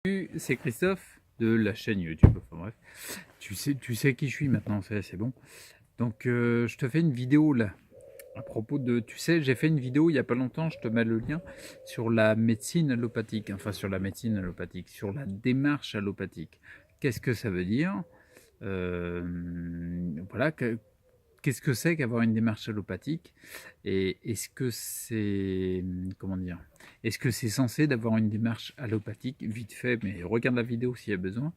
Salut, c'est Christophe de la chaîne YouTube. Enfin bref, tu sais qui je suis maintenant, c'est bon. Donc je te fais une vidéo là à propos de, tu sais, j'ai fait une vidéo il y a pas longtemps, je te mets le lien sur la médecine allopathique, enfin sur la médecine allopathique, sur la démarche allopathique. Qu'est-ce que ça veut dire? Voilà, qu'est-ce que c'est qu'avoir une démarche allopathique? Et est-ce que c'est, comment dire, est-ce que c'est censé d'avoir une démarche allopathique? Vite fait, mais regarde la vidéo s'il y a besoin.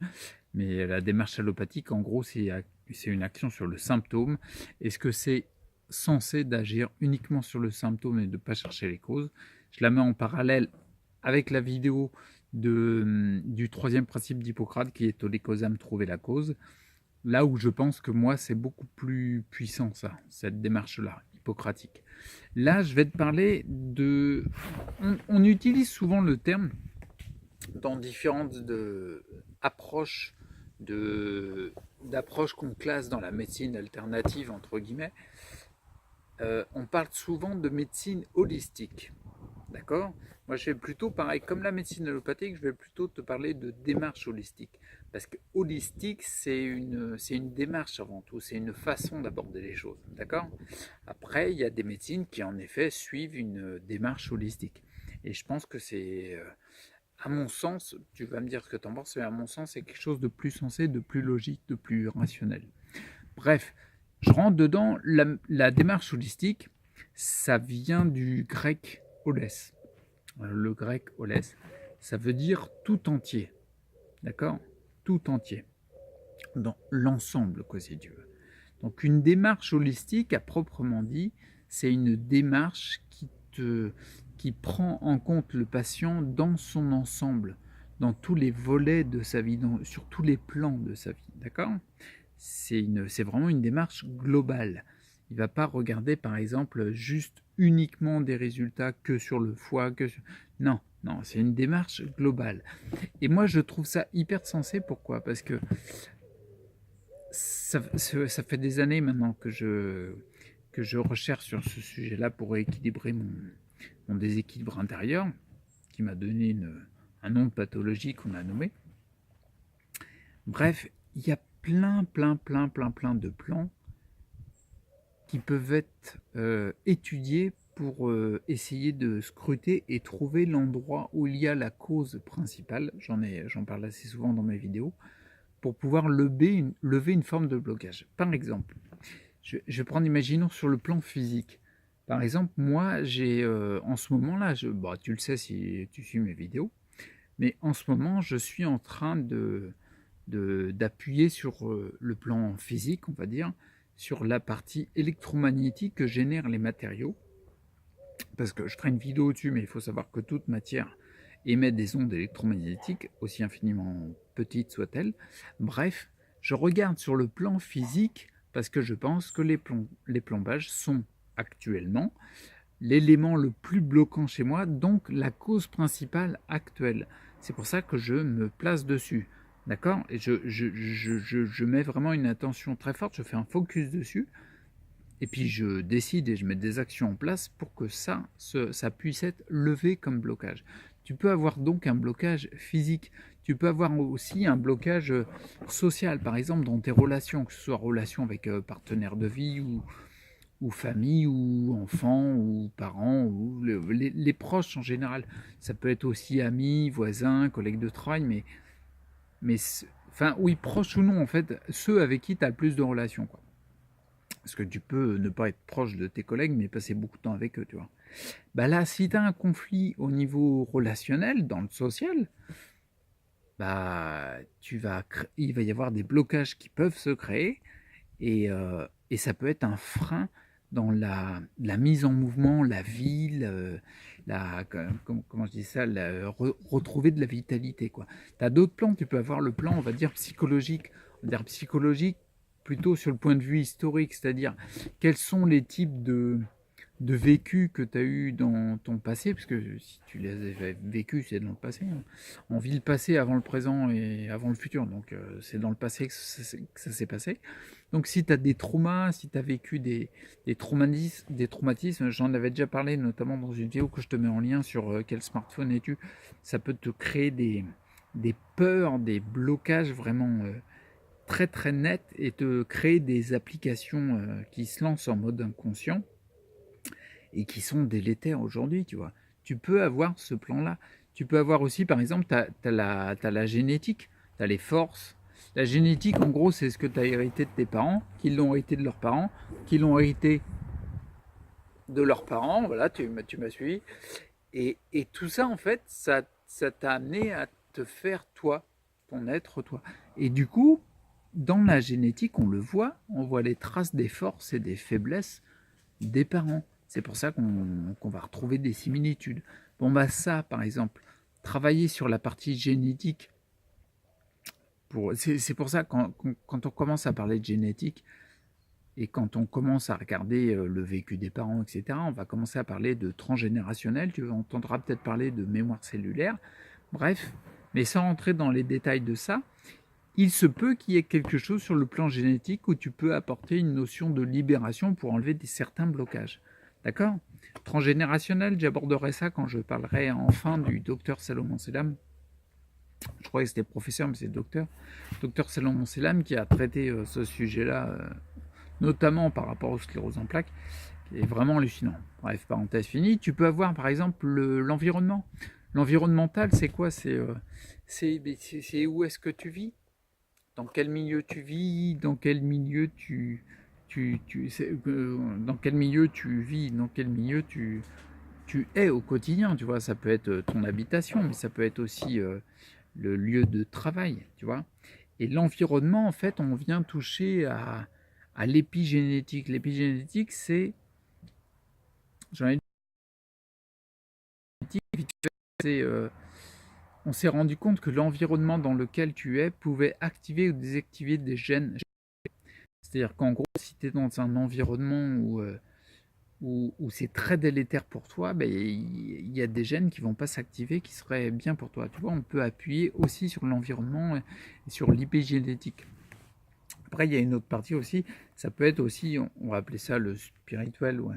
Mais la démarche allopathique, en gros, c'est une action sur le symptôme. Est-ce que c'est censé d'agir uniquement sur le symptôme et de ne pas chercher les causes? Je la mets en parallèle avec la vidéo du troisième principe d'Hippocrate, qui est Olécosam, trouver la cause. Là où je pense que moi, c'est beaucoup plus puissant, ça, cette démarche-là, hippocratique. Là, je vais te parler de... On utilise souvent le terme dans différentes approches d'approches qu'on classe dans la médecine alternative, entre guillemets. On parle souvent de médecine holistique. D'accord? Moi, je vais plutôt, pareil, comme la médecine allopathique, je vais plutôt te parler de démarche holistique. Parce que holistique, c'est une démarche avant tout, c'est une façon d'aborder les choses. D'accord? Après, il y a des médecines qui, en effet, suivent une démarche holistique. Et je pense que c'est, à mon sens, tu vas me dire ce que tu en penses, mais à mon sens, c'est quelque chose de plus sensé, de plus logique, de plus rationnel. Bref, je rentre dedans. La démarche holistique, ça vient du grec holès. Le grec holès, ça veut dire tout entier. D'accord? Tout entier. Dans l'ensemble, quoi, si tu veux. Donc, une démarche holistique, à proprement dit, c'est une démarche qui prend en compte le patient dans son ensemble, dans tous les volets de sa vie, sur tous les plans de sa vie. D'accord? C'est vraiment une démarche globale. Il ne va pas regarder, par exemple, juste uniquement des résultats que sur le foie, Non, non, c'est une démarche globale. Et moi, je trouve ça hyper sensé. Pourquoi? Parce que ça fait des années maintenant que je recherche sur ce sujet-là pour équilibrer mon déséquilibre intérieur, qui m'a donné un nom de pathologie qu'on a nommé. Bref, il y a plein de plans qui peuvent être étudiés pour essayer de scruter et trouver l'endroit où il y a la cause principale. J'en parle assez souvent dans mes vidéos, pour pouvoir lever une forme de blocage. Par exemple, je vais prendre, imaginons sur le plan physique. Par exemple, moi, j'ai en ce moment-là, tu le sais si tu suis mes vidéos, mais en ce moment, je suis en train d'appuyer sur le plan physique, on va dire, sur la partie électromagnétique que génèrent les matériaux. Parce que je ferai une vidéo dessus, mais il faut savoir que toute matière émet des ondes électromagnétiques, aussi infiniment petites soient-elles. Bref, je regarde sur le plan physique parce que je pense que les plombages sont actuellement l'élément le plus bloquant chez moi, donc la cause principale actuelle. C'est pour ça que je me place dessus. D'accord? Et je mets vraiment une attention très forte, je fais un focus dessus, et puis je décide et je mets des actions en place pour que ça puisse être levé comme blocage. Tu peux avoir donc un blocage physique, tu peux avoir aussi un blocage social, par exemple dans tes relations, que ce soit relations avec partenaires de vie ou famille ou enfants ou parents ou les proches en général. Ça peut être aussi amis, voisins, collègues de travail, mais enfin oui, proches ou non en fait, ceux avec qui tu as le plus de relations, quoi. Parce que tu peux ne pas être proche de tes collègues, mais passer beaucoup de temps avec eux, tu vois. Bah là, si tu as un conflit au niveau relationnel, dans le social, bah il va y avoir des blocages qui peuvent se créer et ça peut être un frein dans la mise en mouvement, la vie, comment je dis ça, retrouver de la vitalité, quoi. Tu as d'autres plans, tu peux avoir le plan, on va dire, psychologique. On va dire psychologique plutôt sur le point de vue historique, c'est-à-dire quels sont les types de vécus que tu as eu dans ton passé, parce que si tu les as vécus, c'est dans le passé. Hein. On vit le passé avant le présent et avant le futur, donc c'est dans le passé que ça s'est passé. Donc si tu as des traumas, si tu as vécu des traumatismes, j'en avais déjà parlé notamment dans une vidéo que je te mets en lien sur quel smartphone es-tu, ça peut te créer des peurs, des blocages vraiment très très nets et te créer des applications qui se lancent en mode inconscient et qui sont délétères aujourd'hui, tu vois. Tu peux avoir ce plan-là. Tu peux avoir aussi, par exemple, t'as la génétique, tu as les forces. La génétique, en gros, c'est ce que tu as hérité de tes parents, qui l'ont hérité de leurs parents, qui l'ont hérité de leurs parents, voilà, tu m'as suivi. Et tout ça, en fait, ça t'a amené à te faire toi, ton être toi. Et du coup, dans la génétique, on voit les traces des forces et des faiblesses des parents. C'est pour ça qu'on va retrouver des similitudes. Bon, bah ça, par exemple, travailler sur la partie génétique, c'est pour ça quand on commence à parler de génétique, et quand on commence à regarder le vécu des parents, etc., on va commencer à parler de transgénérationnel, tu entendras peut-être parler de mémoire cellulaire, bref, mais sans rentrer dans les détails de ça, il se peut qu'il y ait quelque chose sur le plan génétique où tu peux apporter une notion de libération pour enlever certains blocages. D'accord? Transgénérationnel, j'aborderai ça quand je parlerai enfin du docteur Salomon Selam. Je croyais que c'était professeur, mais c'est docteur. Docteur Salomon Selam qui a traité ce sujet-là notamment par rapport aux scléroses en plaques, qui est vraiment hallucinant. Bref, parenthèse finie. Tu peux avoir par exemple l'environnement. L'environnemental, c'est quoi? C'est où est-ce que tu vis? Dans quel milieu tu vis? Dans quel milieu dans quel milieu tu vis? Dans quel milieu tu es au quotidien? Tu vois, ça peut être ton habitation, mais ça peut être aussi le lieu de travail, tu vois. Et l'environnement, en fait, on vient toucher à l'épigénétique. L'épigénétique, c'est, j'en ai dit, on s'est rendu compte que l'environnement dans lequel tu es pouvait activer ou désactiver des gènes. C'est-à-dire qu'en gros, si tu es dans un environnement où c'est très délétère pour toi, ben, il y a des gènes qui ne vont pas s'activer, qui seraient bien pour toi. Tu vois, on peut appuyer aussi sur l'environnement et sur l'épigénétique. Après, il y a une autre partie aussi, ça peut être aussi, on va appeler ça le spirituel, ouais.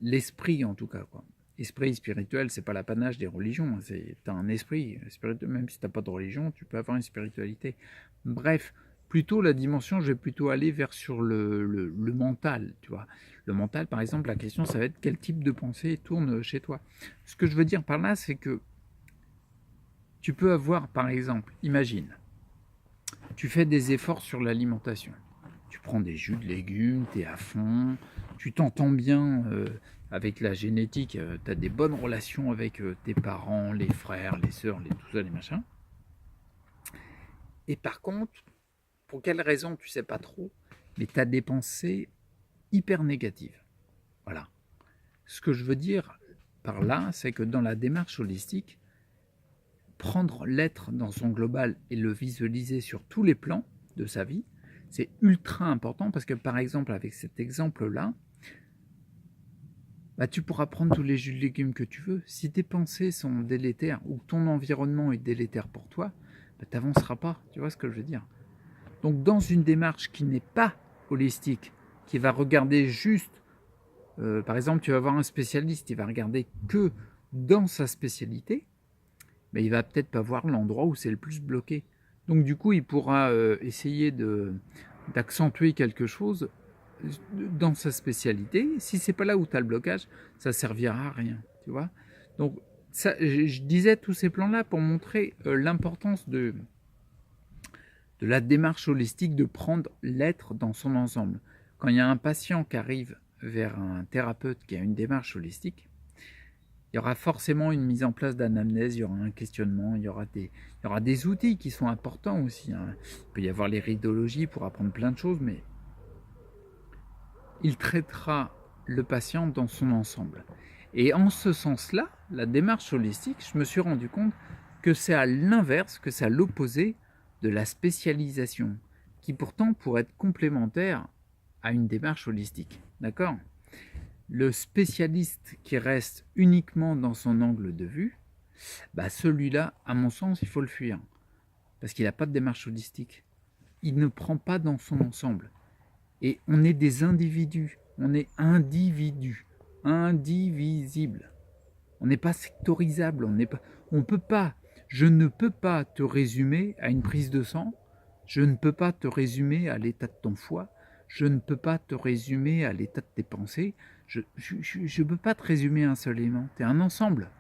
L'esprit en tout cas, quoi. Esprit spirituel, c'est pas l'apanage des religions, c'est t'as un esprit spirituel, même si t'as pas de religion, tu peux avoir une spiritualité. Bref, plutôt la dimension, je vais plutôt aller vers sur le mental, tu vois. Le mental, par exemple, la question, ça va être quel type de pensée tourne chez toi. Ce que je veux dire par là, c'est que tu peux avoir, par exemple, imagine, tu fais des efforts sur l'alimentation. Tu prends des jus de légumes, tu es à fond, tu t'entends bien avec la génétique, tu as des bonnes relations avec tes parents, les frères, les sœurs, tout ça, les machins. Et par contre, pour quelle raison, tu sais pas trop, mais tu as des pensées hyper négatives. Voilà. Ce que je veux dire par là, c'est que dans la démarche holistique, prendre l'être dans son global et le visualiser sur tous les plans de sa vie, c'est ultra important parce que par exemple avec cet exemple-là, bah, tu pourras prendre tous les jus de légumes que tu veux. Si tes pensées sont délétères ou que ton environnement est délétère pour toi, bah, tu n'avanceras pas. Tu vois ce que je veux dire? Donc dans une démarche qui n'est pas holistique, qui va regarder juste, par exemple tu vas voir un spécialiste, il va regarder que dans sa spécialité, mais il va peut-être pas voir l'endroit où c'est le plus bloqué. Donc du coup, il pourra essayer d'accentuer quelque chose dans sa spécialité. Si c'est pas là où tu as le blocage, ça servira à rien, tu vois. Donc ça, je disais tous ces plans-là pour montrer l'importance de la démarche holistique, de prendre l'être dans son ensemble. Quand il y a un patient qui arrive vers un thérapeute qui a une démarche holistique, il y aura forcément une mise en place d'anamnèse, il y aura un questionnement, il y aura des outils qui sont importants aussi. Hein. Il peut y avoir l'iridologie pour apprendre plein de choses, mais il traitera le patient dans son ensemble. Et en ce sens-là, la démarche holistique, je me suis rendu compte que c'est à l'inverse, que c'est à l'opposé de la spécialisation, qui pourtant pourrait être complémentaire à une démarche holistique. D'accord ? Le spécialiste qui reste uniquement dans son angle de vue, bah celui-là, à mon sens, il faut le fuir. Parce qu'il n'a pas de démarche holistique. Il ne prend pas dans son ensemble. Et on est des individus. On est individus. Indivisibles. On n'est pas sectorisable. On peut pas. Je ne peux pas te résumer à une prise de sang, je ne peux pas te résumer à l'état de ton foie, je ne peux pas te résumer à l'état de tes pensées, je ne peux pas te résumer à un seul élément, tu es un ensemble.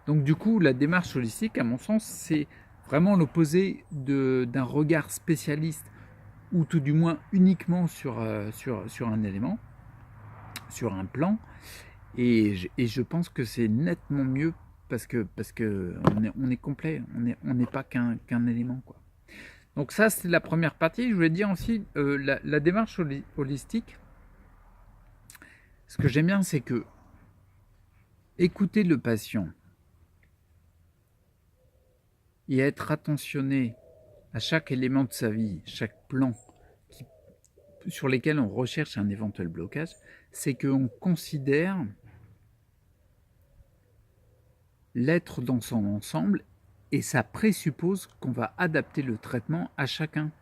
Donc du coup, la démarche holistique, à mon sens, c'est vraiment l'opposé d'un regard spécialiste ou tout du moins uniquement sur un élément, sur un plan. Et je pense que c'est nettement mieux parce que on est complet, on n'est pas qu'un élément, quoi. Donc ça, c'est la première partie. Je voulais dire aussi, la démarche holistique, ce que j'aime bien, c'est que écouter le patient et être attentionné à chaque élément de sa vie, chaque plan sur lesquels on recherche un éventuel blocage, c'est qu'on considère l'être dans son ensemble et ça présuppose qu'on va adapter le traitement à chacun.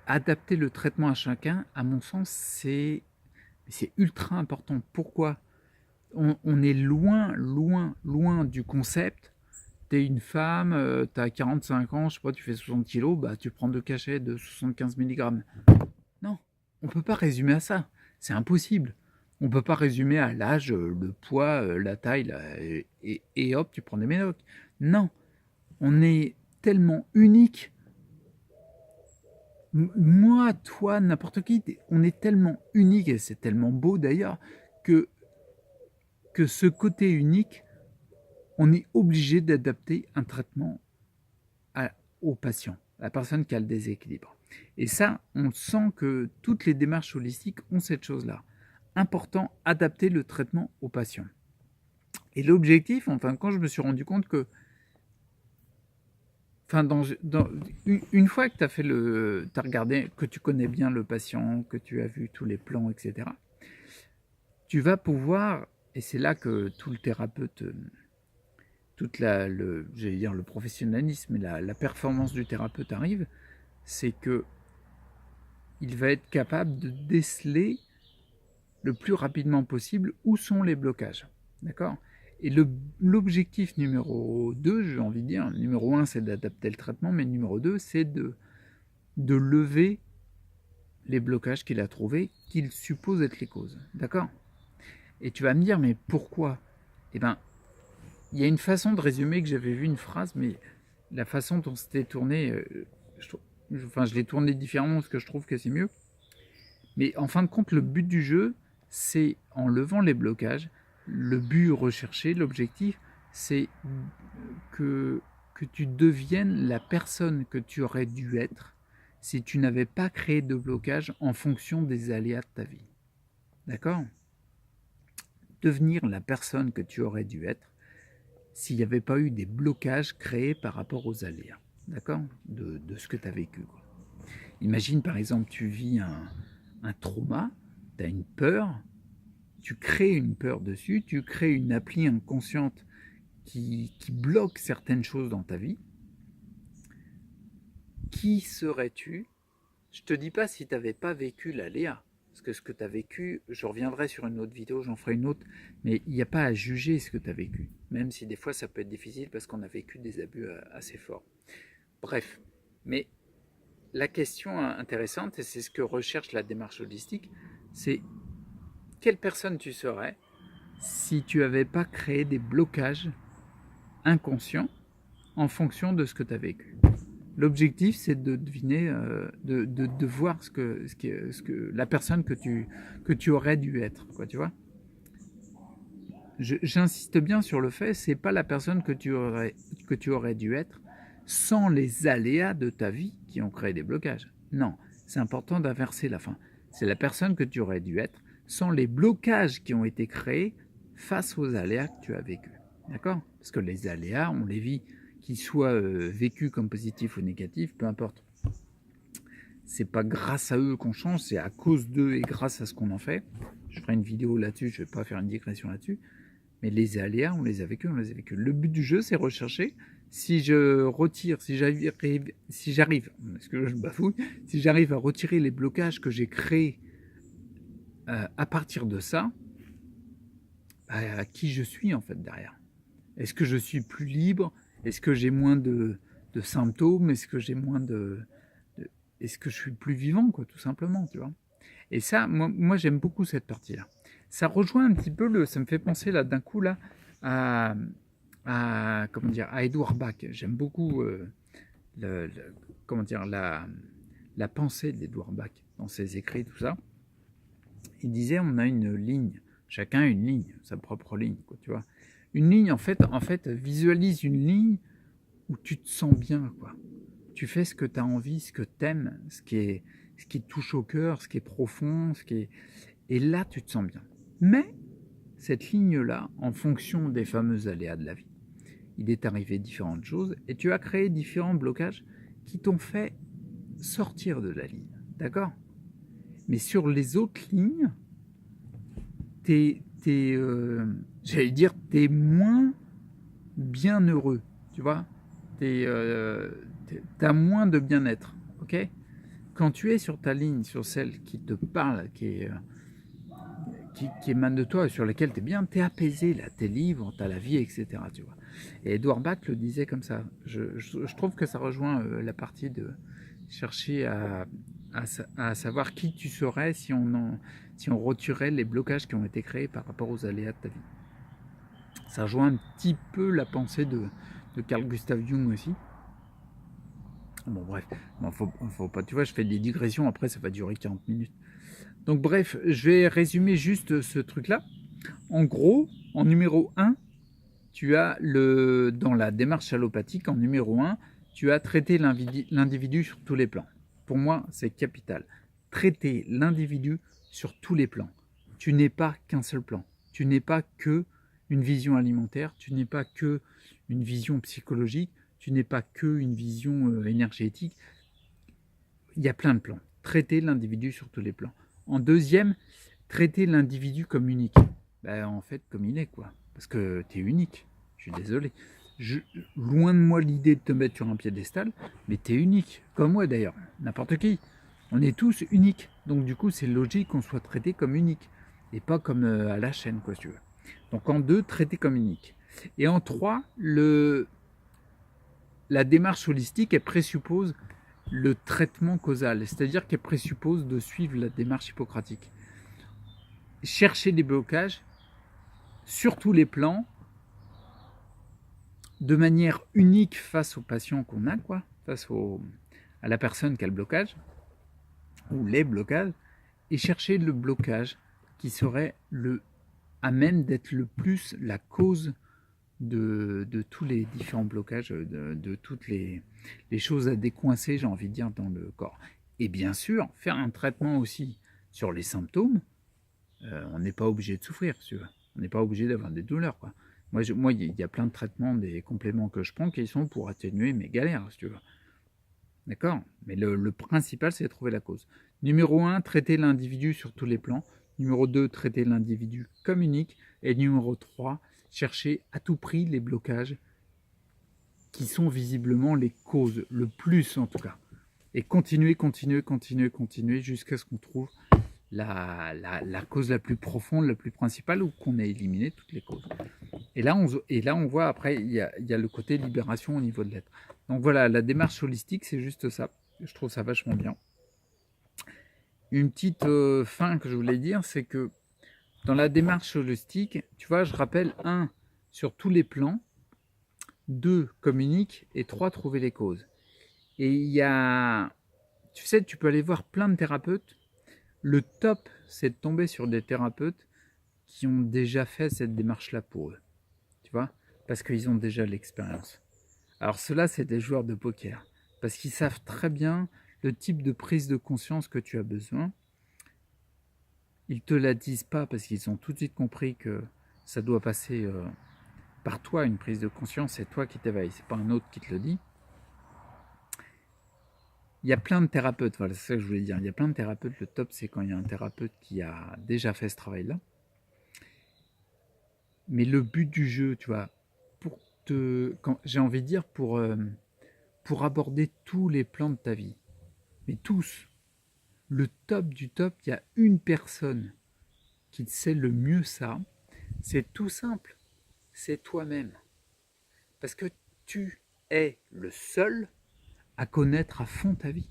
Adapter le traitement à chacun, à mon sens, c'est ultra important. Pourquoi ? On est loin du concept. T'es une femme, t'as 45 ans, je sais pas, tu fais 60 kilos, bah tu prends 2 cachets de 75 mg. Non, on ne peut pas résumer à ça. C'est impossible. On ne peut pas résumer à l'âge, le poids, la taille, et hop, tu prends des médocs. Non, on est tellement unique. Moi, toi, n'importe qui, on est tellement unique, et c'est tellement beau d'ailleurs, que, que ce côté unique, on est obligé d'adapter un traitement au patient, à la personne qui a le déséquilibre. Et ça, on sent que toutes les démarches holistiques ont cette chose-là. Important, adapter le traitement au patient. Et l'objectif, enfin, quand je me suis rendu compte que, enfin, une fois que tu as fait t'as regardé, que tu connais bien le patient, que tu as vu tous les plans, etc., tu vas pouvoir, et c'est là que tout le thérapeute, j'allais dire le professionnalisme et la performance du thérapeute arrive, c'est que il va être capable de déceler le plus rapidement possible où sont les blocages. D'accord ? Et l'objectif numéro 2, j'ai envie de dire, numéro 1, c'est d'adapter le traitement, mais numéro 2, c'est de lever les blocages qu'il a trouvés, qu'il suppose être les causes. D'accord ? Et tu vas me dire, mais pourquoi ? Eh bien, il y a une façon de résumer que j'avais vu une phrase, mais la façon dont c'était tourné, je l'ai tourné différemment parce que je trouve que c'est mieux. Mais en fin de compte, le but du jeu, c'est en levant les blocages, le but recherché, l'objectif, c'est que tu deviennes la personne que tu aurais dû être si tu n'avais pas créé de blocage en fonction des aléas de ta vie. D'accord ? Devenir la personne que tu aurais dû être s'il n'y avait pas eu des blocages créés par rapport aux aléas. D'accord ? De ce que tu as vécu, quoi. Imagine par exemple, tu vis un trauma, tu as une peur, tu crées une peur dessus, tu crées une appli inconsciente qui bloque certaines choses dans ta vie. Qui serais-tu ? Je ne te dis pas si tu n'avais pas vécu l'aléa, parce que ce que tu as vécu, je reviendrai sur une autre vidéo, j'en ferai une autre, mais il n'y a pas à juger ce que tu as vécu, même si des fois ça peut être difficile parce qu'on a vécu des abus assez forts. Bref, mais la question intéressante, et c'est ce que recherche la démarche holistique, c'est quelle personne tu serais si tu n'avais pas créé des blocages inconscients en fonction de ce que tu as vécu. L'objectif, c'est de deviner, de voir ce que la personne que tu aurais dû être, quoi, tu vois. J'insiste bien sur le fait, c'est pas la personne que tu aurais dû être sans les aléas de ta vie qui ont créé des blocages. Non, c'est important d'inverser la fin. C'est la personne que tu aurais dû être sans les blocages qui ont été créés face aux aléas que tu as vécus. D'accord ? Parce que les aléas, on les vit, qu'ils soient vécus comme positifs ou négatifs, peu importe. C'est pas grâce à eux qu'on change, c'est à cause d'eux et grâce à ce qu'on en fait. Je ferai une vidéo là-dessus, je vais pas faire une digression là-dessus. Mais les aléas, on les a vécus, on les a vécus. Le but du jeu, c'est rechercher. Si je retire, si j'arrive, est-ce que je bafouille, si j'arrive à retirer les blocages que j'ai créés à partir de ça, à qui je suis en fait derrière. Est-ce que je suis plus libre? Est-ce que j'ai moins de symptômes? Est-ce que j'ai moins de- est-ce que je suis plus vivant, quoi, tout simplement, tu vois? Et ça, moi j'aime beaucoup cette partie-là. Ça rejoint un petit peu ça me fait penser là d'un coup là à, comment dire, à Edouard Bach. J'aime beaucoup comment dire, la pensée d'Edouard Bach dans ses écrits, tout ça. Il disait on a une ligne, chacun a une ligne, sa propre ligne, quoi, tu vois. Une ligne, en fait, visualise une ligne où tu te sens bien, quoi. Tu fais ce que tu as envie, ce que tu aimes, ce qui te touche au cœur, ce qui est profond, et là, tu te sens bien. Mais cette ligne-là, en fonction des fameux aléas de la vie, il est arrivé différentes choses et tu as créé différents blocages qui t'ont fait sortir de la ligne. D'accord? Mais sur les autres lignes, j'allais dire, t'es moins bien heureux. Tu vois? T'as moins de bien-être. Ok? Quand tu es sur ta ligne, sur celle qui te parle, qui émane de toi et sur laquelle tu es bien, tu es apaisé, là, tu es libre, tu as la vie, etc. Tu vois. Et Edouard Bach le disait comme ça. Je trouve que ça rejoint la partie de chercher à savoir qui tu serais si on retirait les blocages qui ont été créés par rapport aux aléas de ta vie. Ça rejoint un petit peu la pensée de Carl Gustav Jung aussi. Bon, bref, bon, faut pas, tu vois, je fais des digressions, après ça va durer 40 minutes. Donc, bref, je vais résumer juste ce truc-là. En gros, en numéro 1, tu as dans la démarche allopathique, en numéro 1, tu as traité l'individu sur tous les plans. Pour moi, c'est capital. Traiter l'individu sur tous les plans. Tu n'es pas qu'un seul plan. Tu n'es pas que une vision alimentaire, tu n'es pas que une vision psychologique, tu n'es pas que une vision énergétique. Il y a plein de plans. Traiter l'individu sur tous les plans. En deuxième, traiter l'individu comme unique. Ben, en fait, comme il est, quoi. Parce que tu es unique. Je suis désolé. Loin de moi l'idée de te mettre sur un piédestal, mais tu es unique. Comme moi d'ailleurs. N'importe qui. On est tous uniques. Donc du coup, c'est logique qu'on soit traité comme unique. Et pas comme à la chaîne, quoi, si tu veux. Donc en 2, traiter comme unique. Et en 3, la démarche holistique, elle présuppose le traitement causal, c'est-à-dire qu'elle présuppose de suivre la démarche hippocratique. Chercher des blocages sur tous les plans, de manière unique face au patient qu'on a, quoi, à la personne qui a le blocage, ou les blocages, et chercher le blocage qui serait à même d'être le plus la cause de tous les différents blocages, de toutes les choses à décoincer, j'ai envie de dire, dans le corps. Et bien sûr, faire un traitement aussi sur les symptômes. On n'est pas obligé de souffrir, si tu veux. On n'est pas obligé d'avoir des douleurs, quoi. Moi, il y a plein de traitements, des compléments que je prends qui sont pour atténuer mes galères, si tu veux. D'accord? Mais le principal, c'est de trouver la cause. Numéro 1, traiter l'individu sur tous les plans. Numéro 2, traiter l'individu comme unique. Et numéro 3, chercher à tout prix les blocages qui sont visiblement les causes, le plus en tout cas. Et continuer jusqu'à ce qu'on trouve la cause la plus profonde, la plus principale, ou qu'on ait éliminé toutes les causes. Et là, on voit après, il y a le côté libération au niveau de l'être. Donc voilà, la démarche holistique, c'est juste ça. Je trouve ça vachement bien. Une petite fin que je voulais dire, c'est que dans la démarche holistique, tu vois, je rappelle, 1, sur tous les plans, 2, communique, et 3, trouver les causes. Et il y a, tu sais, tu peux aller voir plein de thérapeutes. Le top, c'est de tomber sur des thérapeutes qui ont déjà fait cette démarche-là pour eux. Tu vois? Parce qu'ils ont déjà l'expérience. Alors ceux-là, c'est des joueurs de poker. Parce qu'ils savent très bien le type de prise de conscience que tu as besoin. Ils ne te la disent pas parce qu'ils ont tout de suite compris que ça doit passer par toi, une prise de conscience, c'est toi qui t'éveilles, c'est pas un autre qui te le dit. Il y a plein de thérapeutes, voilà, c'est ça que je voulais dire. Il y a plein de thérapeutes. Le top, c'est quand il y a un thérapeute qui a déjà fait ce travail-là. Mais le but du jeu, tu vois, j'ai envie de dire, pour aborder tous les plans de ta vie, mais tous, le top du top, il y a une personne qui sait le mieux ça, c'est tout simple, c'est toi-même. Parce que tu es le seul à connaître à fond ta vie.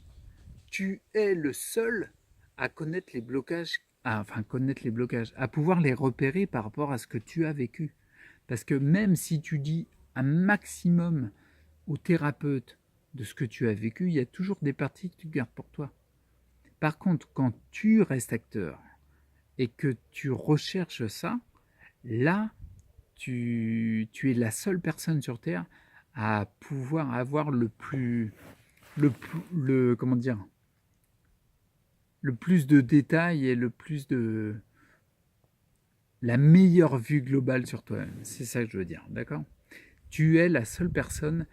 Tu es le seul à connaître les blocages, à pouvoir les repérer par rapport à ce que tu as vécu. Parce que même si tu dis un maximum au thérapeute de ce que tu as vécu, il y a toujours des parties que tu gardes pour toi. Par contre, quand tu restes acteur et que tu recherches ça, là, tu es la seule personne sur Terre à pouvoir avoir comment dire, le plus de détails et la meilleure vue globale sur toi-même. C'est ça que je veux dire, d'accord? Tu es la seule personne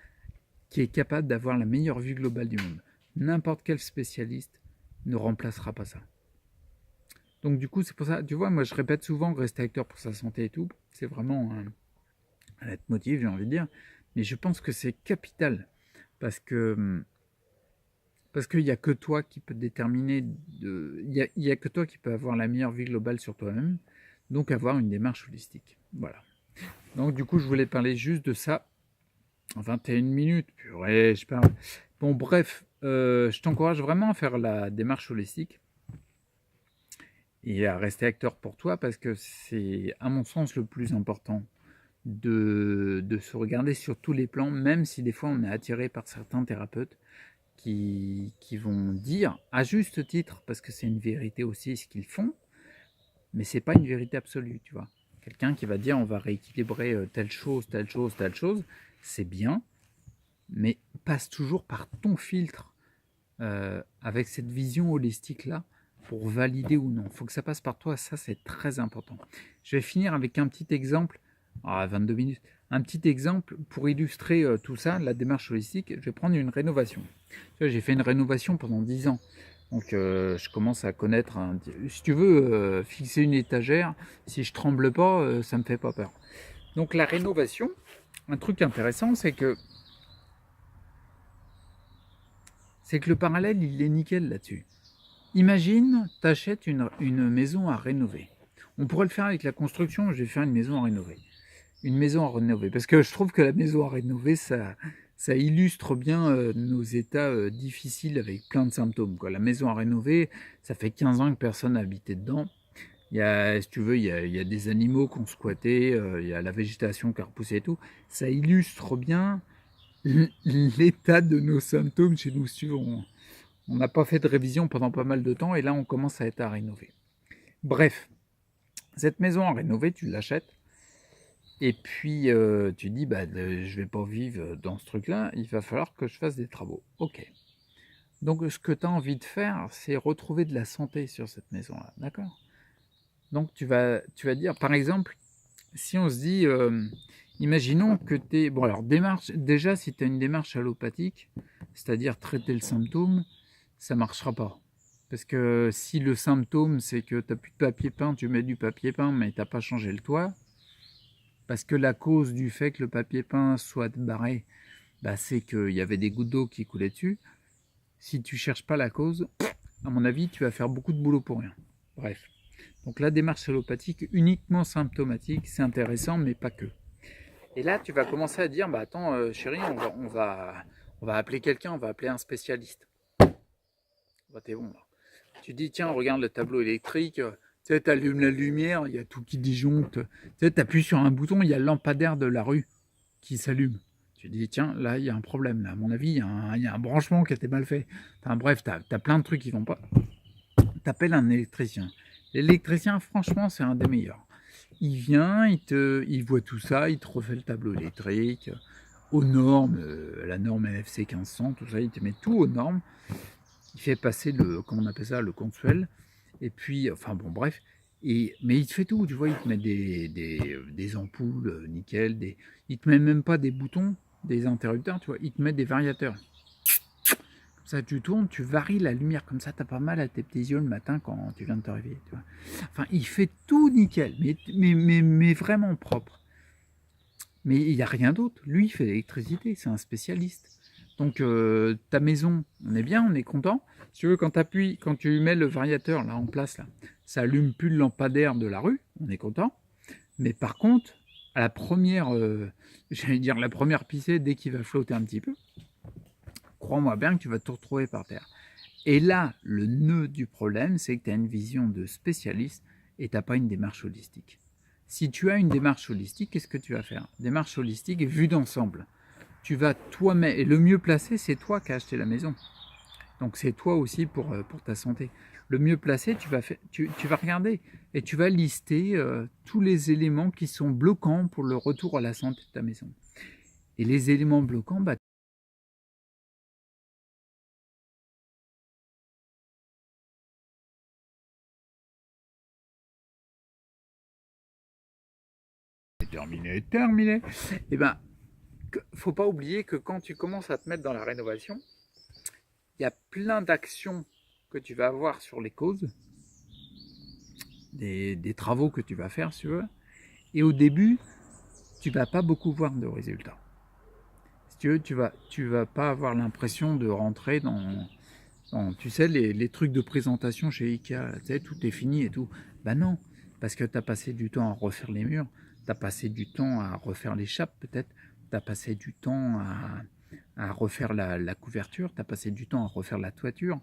qui est capable d'avoir la meilleure vue globale du monde. N'importe quel spécialiste ne remplacera pas ça. Donc du coup, c'est pour ça, tu vois, moi je répète souvent rester acteur pour sa santé et tout, c'est vraiment un leitmotiv, j'ai envie de dire, mais je pense que c'est capital, parce qu'il n'y a que toi qui peut déterminer, il y a que toi qui peut avoir la meilleure vue globale sur toi-même, donc avoir une démarche holistique. Voilà. Donc du coup, je voulais parler juste de ça, en 21 minutes, purée, je parle. Bon bref, je t'encourage vraiment à faire la démarche holistique, et à rester acteur pour toi, parce que c'est, à mon sens, le plus important de se regarder sur tous les plans, même si des fois on est attiré par certains thérapeutes qui vont dire, à juste titre, parce que c'est une vérité aussi ce qu'ils font, mais c'est pas une vérité absolue, tu vois. Quelqu'un qui va dire on va rééquilibrer telle chose, telle chose, telle chose, c'est bien, mais passe toujours par ton filtre avec cette vision holistique-là, pour valider ou non. Il faut que ça passe par toi, ça c'est très important. Je vais finir avec un petit exemple, 22 minutes, un petit exemple pour illustrer tout ça, la démarche holistique. Je vais prendre une rénovation. J'ai fait une rénovation pendant 10 ans. Donc je commence à connaître, si tu veux, fixer une étagère, si je tremble pas, ça me fait pas peur. Donc la rénovation, un truc intéressant, c'est que le parallèle, il est nickel là-dessus. Imagine, tu achètes une maison à rénover. On pourrait le faire avec la construction, je vais faire une maison à rénover. Une maison à rénover, parce que je trouve que la maison à rénover, ça illustre bien nos états difficiles avec plein de symptômes, quoi. La maison à rénover, ça fait 15 ans que personne n'a habité dedans. Il y a, si tu veux, il y a des animaux qui ont squatté, il y a la végétation qui a repoussé et tout. Ça illustre bien l'état de nos symptômes chez nous, si tu veux. On n'a pas fait de révision pendant pas mal de temps et là on commence à être à rénover. Bref, cette maison à rénover, tu l'achètes et puis tu dis bah, je vais pas vivre dans ce truc-là, il va falloir que je fasse des travaux. Ok. Donc ce que tu as envie de faire, c'est retrouver de la santé sur cette maison-là, d'accord? Donc tu vas dire, par exemple, si on se dit, imaginons que tu es... Bon alors, déjà si tu as une démarche allopathique, c'est-à-dire traiter le symptôme, ça ne marchera pas. Parce que si le symptôme, c'est que tu n'as plus de papier peint, tu mets du papier peint, mais tu n'as pas changé le toit, parce que la cause du fait que le papier peint soit barré, bah, c'est qu'il y avait des gouttes d'eau qui coulaient dessus. Si tu ne cherches pas la cause, à mon avis, tu vas faire beaucoup de boulot pour rien. Bref. Donc la démarche allopathique, uniquement symptomatique, c'est intéressant, mais pas que. Et là, tu vas commencer à dire, bah attends, chérie, on va appeler quelqu'un, on va appeler un spécialiste. Bah t'es bon là. Tu dis, tiens, regarde le tableau électrique, tu sais, t'allumes la lumière, il y a tout qui disjoncte. Tu sais, t'appuies sur un bouton, il y a le lampadaire de la rue qui s'allume. Tu dis, tiens, là, il y a un problème. Là. À mon avis, il y a un branchement qui a été mal fait. Enfin bref, t'as plein de trucs qui vont pas. T'appelles un électricien. L'électricien, franchement, c'est un des meilleurs. Il vient, il voit tout ça, il te refait le tableau électrique, aux normes, la norme NFC 1500, tout ça, il te met tout aux normes. Il fait passer comment on appelle ça, le consuel. Et puis, enfin bon, bref. Mais il te fait tout, tu vois, il te met des ampoules nickel, il te met même pas des boutons, des interrupteurs, tu vois, il te met des variateurs. Comme ça, tu tournes, tu varies la lumière, comme ça, t'as pas mal à tes petits yeux le matin quand tu viens de te réveiller, tu vois. Enfin, il fait tout nickel, mais vraiment propre. Mais il n'y a rien d'autre. Lui, il fait l'électricité, c'est un spécialiste. Donc, ta maison, on est bien, on est content. Si tu veux, quand tu mets le variateur là en place, là, ça allume plus le lampadaire de la rue, on est content. Mais par contre, à la première, j'allais dire la première pissée, dès qu'il va flotter un petit peu, crois-moi bien que tu vas te retrouver par terre. Et là, le nœud du problème, c'est que tu as une vision de spécialiste et tu n'as pas une démarche holistique. Si tu as une démarche holistique, qu'est-ce que tu vas faire? Démarche holistique vue d'ensemble. Tu vas toi-même, et le mieux placé, c'est toi qui as acheté la maison. Donc c'est toi aussi pour ta santé. Le mieux placé, tu vas regarder et tu vas lister tous les éléments qui sont bloquants pour le retour à la santé de ta maison. Et les éléments bloquants, bah, terminé. Et ben, faut pas oublier que quand tu commences à te mettre dans la rénovation, il y a plein d'actions que tu vas avoir sur les causes, des travaux que tu vas faire, si tu veux. Et au début, tu vas pas beaucoup voir de résultats. Si tu veux, tu vas pas avoir l'impression de rentrer dans tu sais, les trucs de présentation chez Ikea, tu sais, tout est fini et tout. Ben non, parce que tu as passé du temps à refaire les murs, tu as passé du temps à refaire les chapes peut-être, tu as passé du temps à refaire la couverture, tu as passé du temps à refaire la toiture,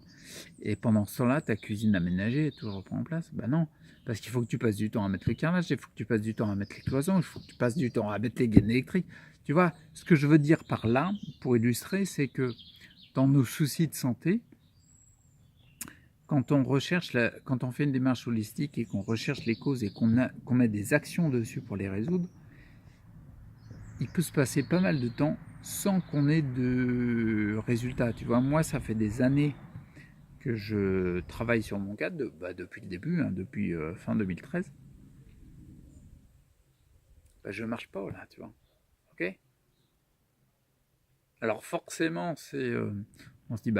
et pendant ce temps-là, ta cuisine aménagée est toujours pas en place. Ben non, parce qu'il faut que tu passes du temps à mettre le carrelage, il faut que tu passes du temps à mettre les cloisons, il faut que tu passes du temps à mettre les gaines électriques. Tu vois, ce que je veux dire par là, pour illustrer, c'est que dans nos soucis de santé, quand on fait une démarche holistique et qu'on recherche les causes et qu'on met des actions dessus pour les résoudre, il peut se passer pas mal de temps sans qu'on ait de résultats. Tu vois, moi, ça fait des années que je travaille sur mon cadre, depuis le début, hein, depuis fin 2013. Je marche pas là, tu vois. Ok. Alors forcément, on se dit,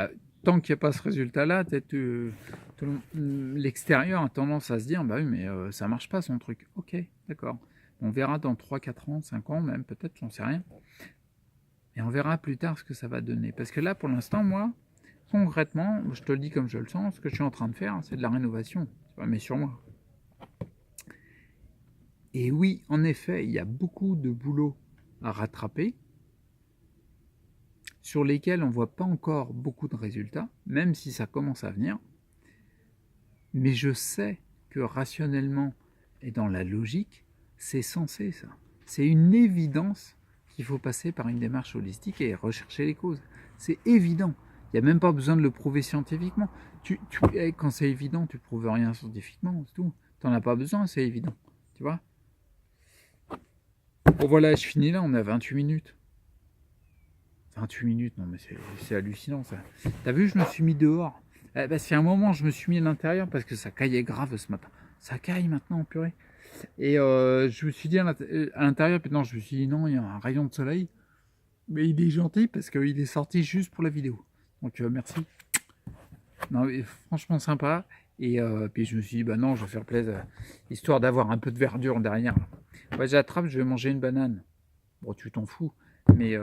tant qu'il n'y a pas ce résultat-là, l'extérieur a tendance à se dire, bah oui, mais ça marche pas son truc. Ok, d'accord. On verra dans 3, 4 ans, 5 ans même, peut-être, j'en sais rien. Et on verra plus tard ce que ça va donner. Parce que là, pour l'instant, moi, concrètement, je te le dis comme je le sens, ce que je suis en train de faire, c'est de la rénovation. Mais sur moi. Et oui, en effet, il y a beaucoup de boulot à rattraper, sur lesquels on ne voit pas encore beaucoup de résultats, même si ça commence à venir. Mais je sais que rationnellement et dans la logique, c'est censé ça. C'est une évidence qu'il faut passer par une démarche holistique et rechercher les causes. C'est évident. Il n'y a même pas besoin de le prouver scientifiquement. Quand c'est évident, tu ne prouves rien scientifiquement, c'est tout. Tu n'en as pas besoin, c'est évident. Tu vois? Bon voilà, je finis là, on a 28 minutes. 28 minutes, non mais c'est hallucinant ça. T'as vu, je me suis mis dehors. C'est un moment, je me suis mis à l'intérieur parce que ça caillait grave ce matin. Ça caille maintenant, purée. Et je me suis dit à l'intérieur, puis non, je me suis dit non, il y a un rayon de soleil. Mais il est gentil parce qu'il est sorti juste pour la vidéo. Donc merci. Non, mais franchement sympa. Et puis je me suis dit, bah non, je vais faire plaisir, histoire d'avoir un peu de verdure derrière. Ouais, j'attrape, je vais manger une banane. Bon, tu t'en fous. Mais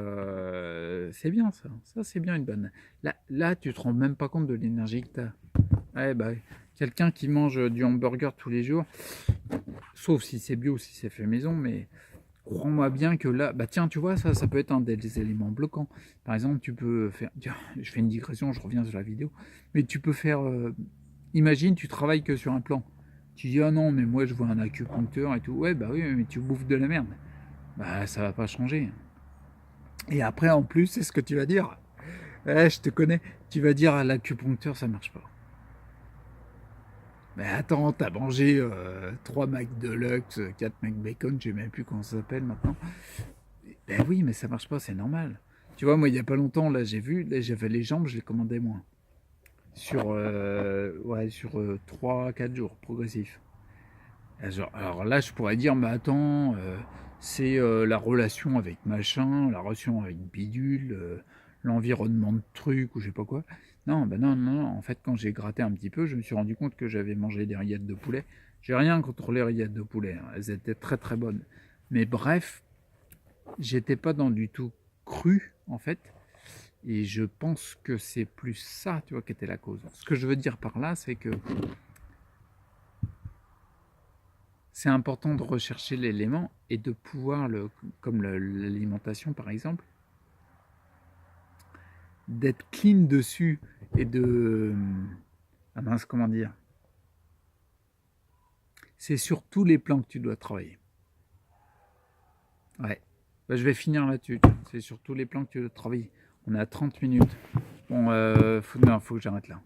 c'est bien ça. Ça, c'est bien une banane. Là, tu te rends même pas compte de l'énergie que tu as. Ouais, quelqu'un qui mange du hamburger tous les jours, sauf si c'est bio, si c'est fait maison, mais crois-moi bien que là, tiens, tu vois, ça peut être un des éléments bloquants. Par exemple, tu peux faire, tiens, je fais une digression, je reviens sur la vidéo, mais tu peux faire, imagine, tu travailles que sur un plan. Tu dis, ah non, mais moi je vois un acupuncteur et tout. Ouais, bah oui, mais tu bouffes de la merde. Ça va pas changer. Et après, en plus, c'est ce que tu vas dire. Je te connais. Tu vas dire à l'acupuncteur, ça marche pas. Mais attends, t'as mangé 3 Mac Deluxe, 4 Mac Bacon, je sais même plus comment ça s'appelle maintenant. Ben oui, mais ça marche pas, c'est normal. Tu vois, moi, il y a pas longtemps, là, j'ai vu, là, j'avais les jambes, je les commandais moins. Sur 3-4 jours, progressif. Alors là, je pourrais dire, mais attends, c'est la relation avec machin, la relation avec bidule, l'environnement de trucs ou je sais pas quoi. Non, non, non, non. En fait, quand j'ai gratté un petit peu, je me suis rendu compte que j'avais mangé des rillettes de poulet. J'ai rien contre les rillettes de poulet, hein. Elles étaient très très bonnes. Mais bref, j'étais pas dans du tout cru, en fait. Et je pense que c'est plus ça, tu vois, qui était la cause. Ce que je veux dire par là, c'est que c'est important de rechercher l'élément et de pouvoir, comme l'alimentation par exemple, d'être clean dessus et de... Ah mince, comment dire? C'est sur tous les plans que tu dois travailler. Ouais. Bah, je vais finir là-dessus. C'est sur tous les plans que tu dois travailler. On est à 30 minutes. Bon, non, faut que j'arrête là.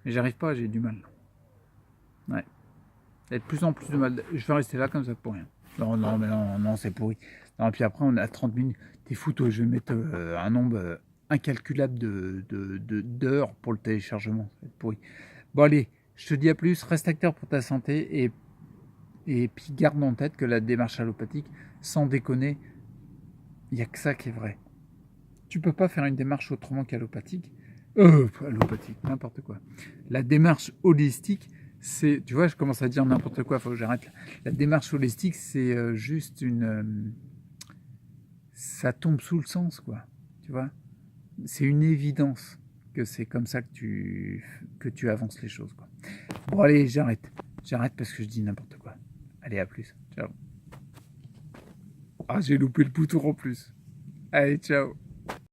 Mais j'arrive pas, j'ai du mal. Ouais. J'ai de plus en plus de mal. Je vais rester là comme ça pour rien. Non, non, mais non, non, c'est pourri. Non, puis après, on est à 30 minutes. T'es fou, toi, je vais mettre un nombre incalculable d'heures pour le téléchargement. Ça va être pourri. Bon, allez, je te dis à plus. Reste acteur pour ta santé et puis garde en tête que la démarche allopathique, sans déconner, il n'y a que ça qui est vrai. Tu peux pas faire une démarche autrement qu'allopathique. Allopathique, n'importe quoi. La démarche holistique, c'est, tu vois, je commence à dire n'importe quoi, faut que j'arrête. La démarche holistique, c'est juste ça tombe sous le sens, quoi. Tu vois, c'est une évidence que c'est comme ça que tu avances les choses, quoi. Bon, allez, j'arrête. J'arrête parce que je dis n'importe quoi. Allez, à plus. Ciao. Ah, j'ai loupé le bouton en plus. Allez, ciao.